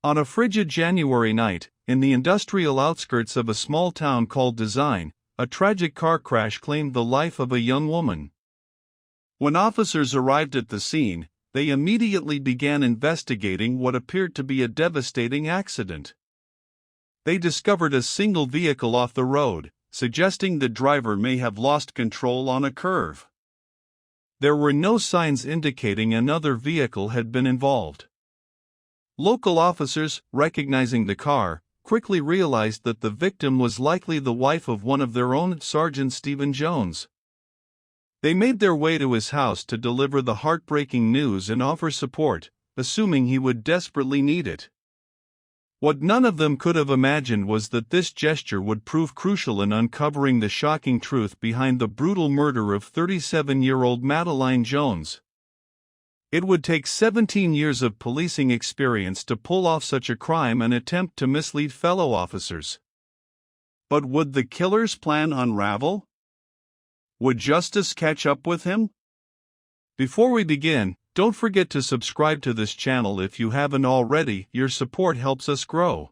On a frigid January night, in the industrial outskirts of a small town called Design, a tragic car crash claimed the life of a young woman. When officers arrived at the scene, they immediately began investigating what appeared to be a devastating accident. They discovered a single vehicle off the road, suggesting the driver may have lost control on a curve. There were no signs indicating another vehicle had been involved. Local officers, recognizing the car, quickly realized that the victim was likely the wife of one of their own, Sergeant Madeleine Jones. They made their way to his house to deliver the heartbreaking news and offer support, assuming he would desperately need it. What none of them could have imagined was that this gesture would prove crucial in uncovering the shocking truth behind the brutal murder of 37-year-old Madeleine Jones. It would take 17 years of policing experience to pull off such a crime and attempt to mislead fellow officers. But would the killer's plan unravel? Would justice catch up with him? Before we begin, don't forget to subscribe to this channel if you haven't already. Your support helps us grow.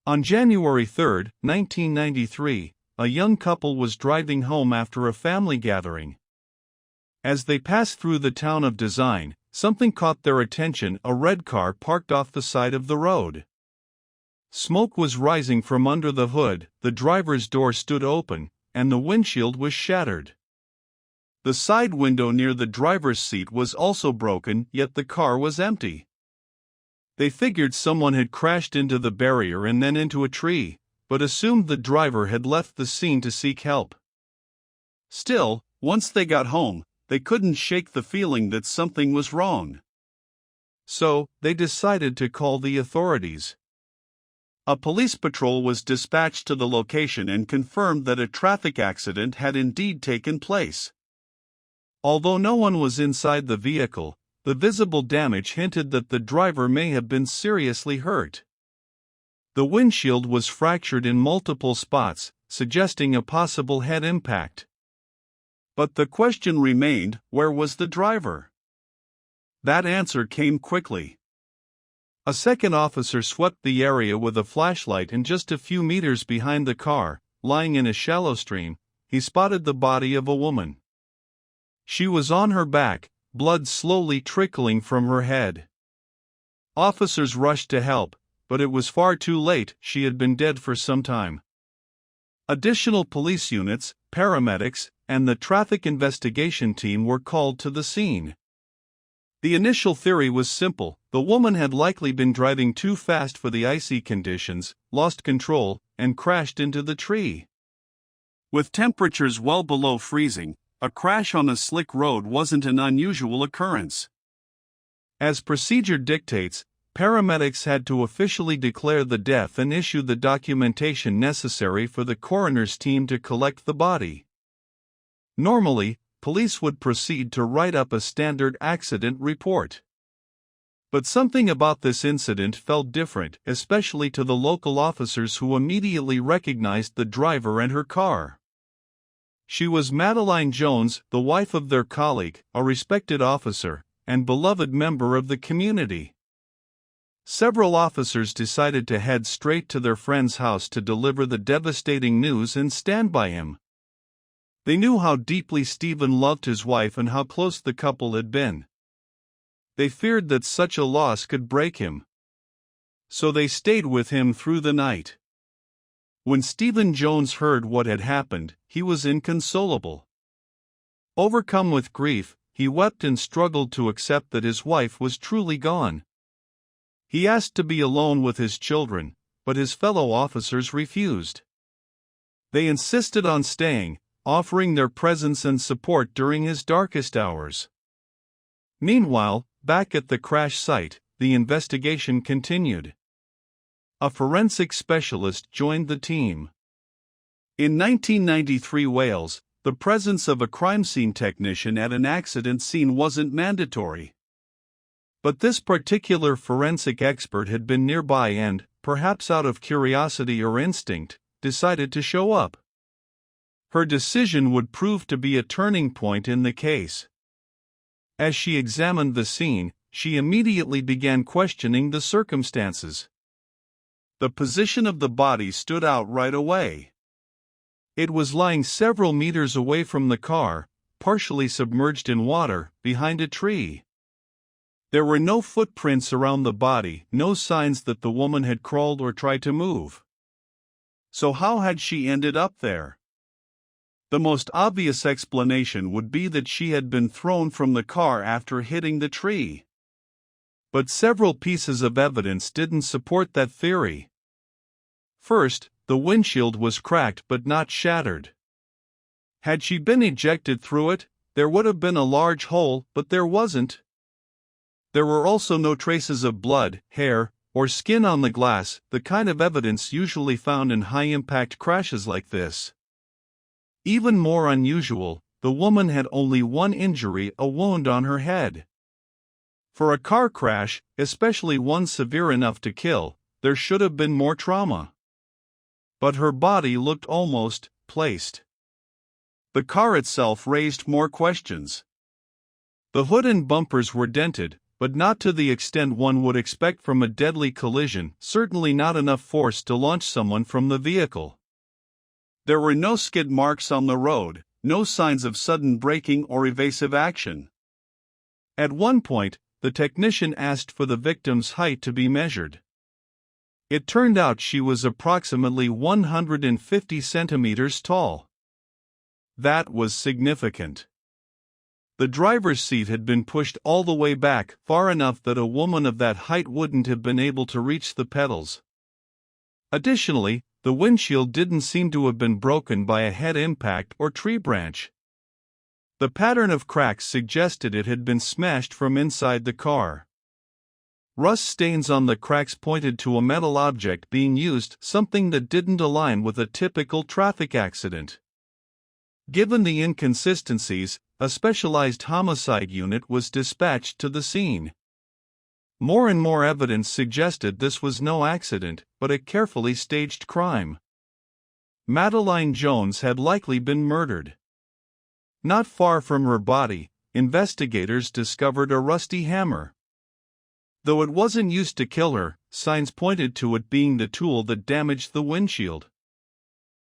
On January 3, 1993, a young couple was driving home after a family gathering. As they passed through the town of Design, something caught their attention: a red car parked off the side of the road. Smoke was rising from under the hood, the driver's door stood open, and the windshield was shattered. The side window near the driver's seat was also broken, yet the car was empty. They figured someone had crashed into the barrier and then into a tree, but assumed the driver had left the scene to seek help. Still, once they got home, they couldn't shake the feeling that something was wrong. So, they decided to call the authorities. A police patrol was dispatched to the location and confirmed that a traffic accident had indeed taken place. Although no one was inside the vehicle, the visible damage hinted that the driver may have been seriously hurt. The windshield was fractured in multiple spots, suggesting a possible head impact. But the question remained: where was the driver? That answer came quickly. A second officer swept the area with a flashlight, and just a few meters behind the car, lying in a shallow stream, he spotted the body of a woman. She was on her back, blood slowly trickling from her head. Officers rushed to help, but it was far too late. She had been dead for some time. Additional police units, paramedics, and the traffic investigation team were called to the scene. The initial theory was simple: the woman had likely been driving too fast for the icy conditions, lost control, and crashed into the tree. With temperatures well below freezing, a crash on a slick road wasn't an unusual occurrence. As procedure dictates, paramedics had to officially declare the death and issue the documentation necessary for the coroner's team to collect the body. Normally, police would proceed to write up a standard accident report. But something about this incident felt different, especially to the local officers who immediately recognized the driver and her car. She was Madeleine Jones, the wife of their colleague, a respected officer, and beloved member of the community. Several officers decided to head straight to their friend's house to deliver the devastating news and stand by him. They knew how deeply Stephen loved his wife and how close the couple had been. They feared that such a loss could break him. So they stayed with him through the night. When Stephen Jones heard what had happened, he was inconsolable. Overcome with grief, he wept and struggled to accept that his wife was truly gone. He asked to be alone with his children, but his fellow officers refused. They insisted on staying, offering their presence and support during his darkest hours. Meanwhile, back at the crash site, the investigation continued. A forensic specialist joined the team. In 1993 Wales, the presence of a crime scene technician at an accident scene wasn't mandatory. But this particular forensic expert had been nearby and, perhaps out of curiosity or instinct, decided to show up. Her decision would prove to be a turning point in the case. As she examined the scene, she immediately began questioning the circumstances. The position of the body stood out right away. It was lying several meters away from the car, partially submerged in water, behind a tree. There were no footprints around the body, no signs that the woman had crawled or tried to move. So how had she ended up there? The most obvious explanation would be that she had been thrown from the car after hitting the tree. But several pieces of evidence didn't support that theory. First, the windshield was cracked but not shattered. Had she been ejected through it, there would have been a large hole, but there wasn't. There were also no traces of blood, hair, or skin on the glass, the kind of evidence usually found in high-impact crashes like this. Even more unusual, the woman had only one injury, a wound on her head. For a car crash, especially one severe enough to kill, there should have been more trauma. But her body looked almost placed. The car itself raised more questions. The hood and bumpers were dented, but not to the extent one would expect from a deadly collision, certainly not enough force to launch someone from the vehicle. There were no skid marks on the road, no signs of sudden braking or evasive action. At one point, the technician asked for the victim's height to be measured. It turned out she was approximately 150 centimeters tall. That was significant. The driver's seat had been pushed all the way back, far enough that a woman of that height wouldn't have been able to reach the pedals. Additionally, the windshield didn't seem to have been broken by a head impact or tree branch. The pattern of cracks suggested it had been smashed from inside the car. Rust stains on the cracks pointed to a metal object being used, something that didn't align with a typical traffic accident. Given the inconsistencies, a specialized homicide unit was dispatched to the scene. More and more evidence suggested this was no accident, but a carefully staged crime. Madeleine Jones had likely been murdered. Not far from her body, investigators discovered a rusty hammer. Though it wasn't used to kill her, signs pointed to it being the tool that damaged the windshield.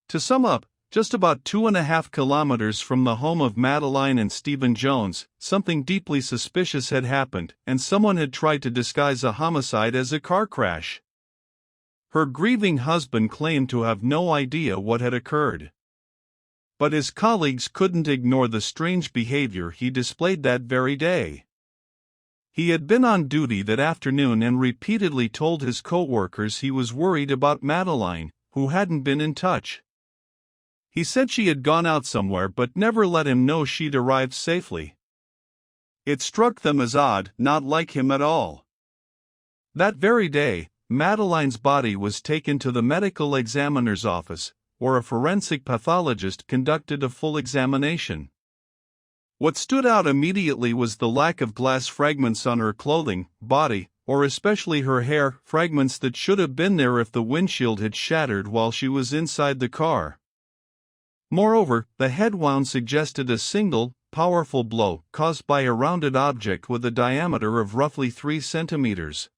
To sum up, just about 2.5 kilometers from the home of Madeleine and Stephen Jones, something deeply suspicious had happened, and someone had tried to disguise a homicide as a car crash. Her grieving husband claimed to have no idea what had occurred. But his colleagues couldn't ignore the strange behavior he displayed that very day. He had been on duty that afternoon and repeatedly told his co-workers he was worried about Madeleine, who hadn't been in touch. He said she had gone out somewhere but never let him know she'd arrived safely. It struck them as odd, not like him at all. That very day, Madeleine's body was taken to the medical examiner's office, where a forensic pathologist conducted a full examination. What stood out immediately was the lack of glass fragments on her clothing, body, or especially her hair, fragments that should have been there if the windshield had shattered while she was inside the car. Moreover, the head wound suggested a single, powerful blow caused by a rounded object with a diameter of roughly 3 centimeters.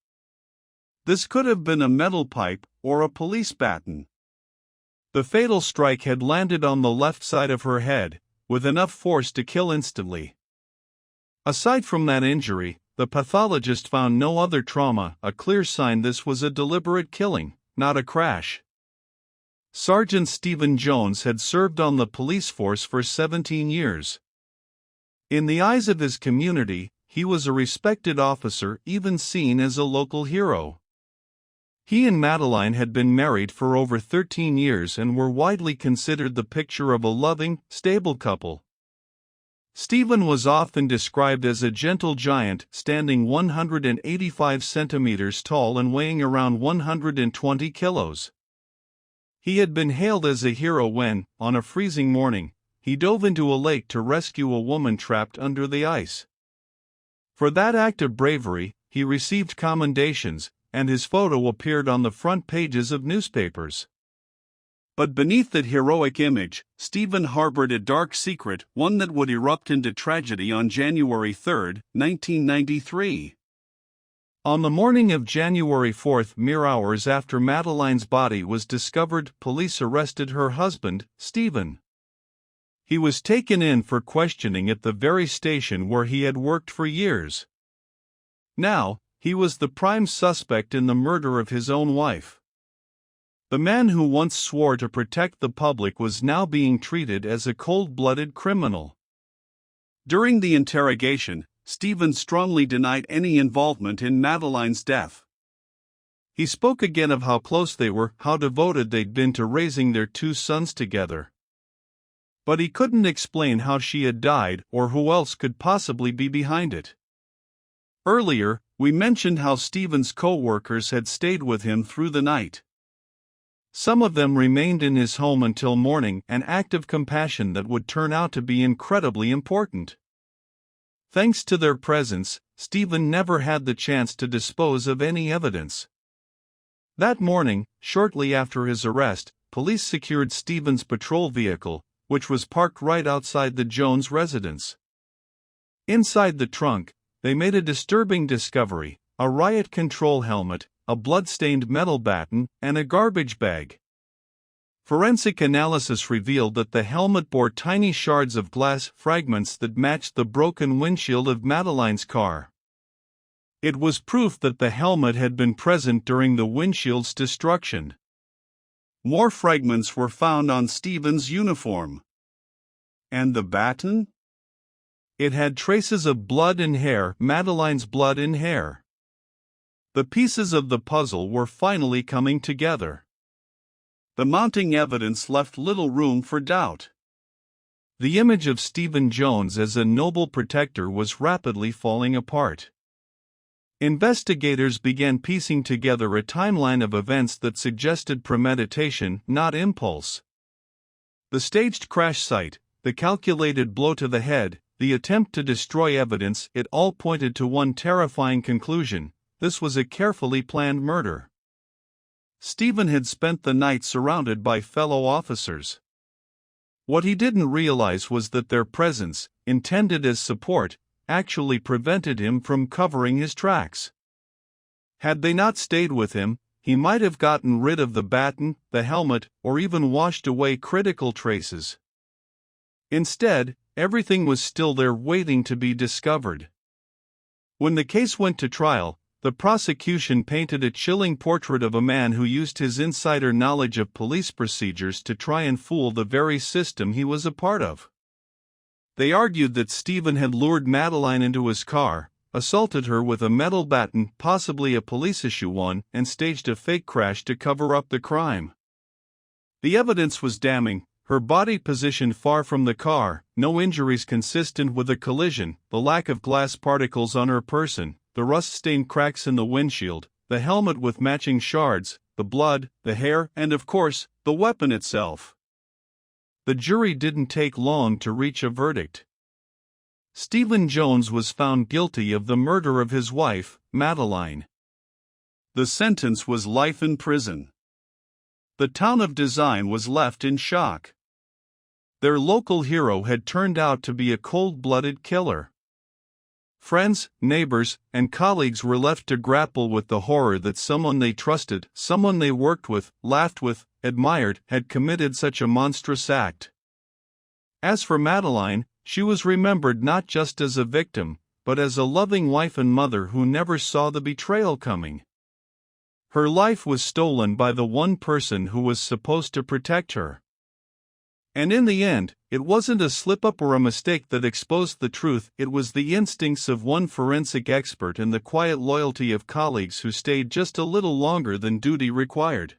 This could have been a metal pipe or a police baton. The fatal strike had landed on the left side of her head, with enough force to kill instantly. Aside from that injury, the pathologist found no other trauma, a clear sign this was a deliberate killing, not a crash. Sergeant Stephen Jones had served on the police force for 17 years. In the eyes of his community, he was a respected officer, even seen as a local hero. He and Madeleine had been married for over 13 years and were widely considered the picture of a loving, stable couple. Stephen was often described as a gentle giant, standing 185 centimeters tall and weighing around 120 kilos. He had been hailed as a hero when, on a freezing morning, he dove into a lake to rescue a woman trapped under the ice. For that act of bravery, he received commendations, and his photo appeared on the front pages of newspapers. But beneath that heroic image, Stephen harbored a dark secret, one that would erupt into tragedy on January 3, 1993. On the morning of January 4, mere hours after Madeleine's body was discovered, police arrested her husband, Stephen. He was taken in for questioning at the very station where he had worked for years. Now, he was the prime suspect in the murder of his own wife. The man who once swore to protect the public was now being treated as a cold-blooded criminal. During the interrogation, Stephen strongly denied any involvement in Madeleine's death. He spoke again of how close they were, how devoted they'd been to raising their 2 sons together. But he couldn't explain how she had died or who else could possibly be behind it. Earlier, we mentioned how Stephen's co-workers had stayed with him through the night. Some of them remained in his home until morning, an act of compassion that would turn out to be incredibly important. Thanks to their presence, Stephen never had the chance to dispose of any evidence. That morning, shortly after his arrest, police secured Stephen's patrol vehicle, which was parked right outside the Jones residence. Inside the trunk, they made a disturbing discovery: a riot control helmet, a blood-stained metal baton, and a garbage bag. Forensic analysis revealed that the helmet bore tiny shards of glass fragments that matched the broken windshield of Madeleine's car. It was proof that the helmet had been present during the windshield's destruction. More fragments were found on Stephen's uniform. And the baton? It had traces of blood and hair, Madeleine's blood and hair. The pieces of the puzzle were finally coming together. The mounting evidence left little room for doubt. The image of Stephen Jones as a noble protector was rapidly falling apart. Investigators began piecing together a timeline of events that suggested premeditation, not impulse. The staged crash site, the calculated blow to the head, the attempt to destroy evidence, it all pointed to one terrifying conclusion: this was a carefully planned murder. Stephen had spent the night surrounded by fellow officers. What he didn't realize was that their presence, intended as support, actually prevented him from covering his tracks. Had they not stayed with him, he might have gotten rid of the baton, the helmet, or even washed away critical traces. Instead, everything was still there waiting to be discovered. When the case went to trial, the prosecution painted a chilling portrait of a man who used his insider knowledge of police procedures to try and fool the very system he was a part of. They argued that Stephen had lured Madeleine into his car, assaulted her with a metal baton, possibly a police-issue one, and staged a fake crash to cover up the crime. The evidence was damning: her body positioned far from the car, no injuries consistent with a collision, the lack of glass particles on her person, the rust-stained cracks in the windshield, the helmet with matching shards, the blood, the hair, and of course, the weapon itself. The jury didn't take long to reach a verdict. Stephen Jones was found guilty of the murder of his wife, Madeleine. The sentence was life in prison. The town of Design was left in shock. Their local hero had turned out to be a cold-blooded killer. Friends, neighbors, and colleagues were left to grapple with the horror that someone they trusted, someone they worked with, laughed with, admired, had committed such a monstrous act. As for Madeleine, she was remembered not just as a victim, but as a loving wife and mother who never saw the betrayal coming. Her life was stolen by the one person who was supposed to protect her. And in the end, it wasn't a slip-up or a mistake that exposed the truth, it was the instincts of one forensic expert and the quiet loyalty of colleagues who stayed just a little longer than duty required.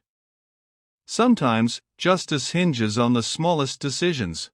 Sometimes, justice hinges on the smallest decisions.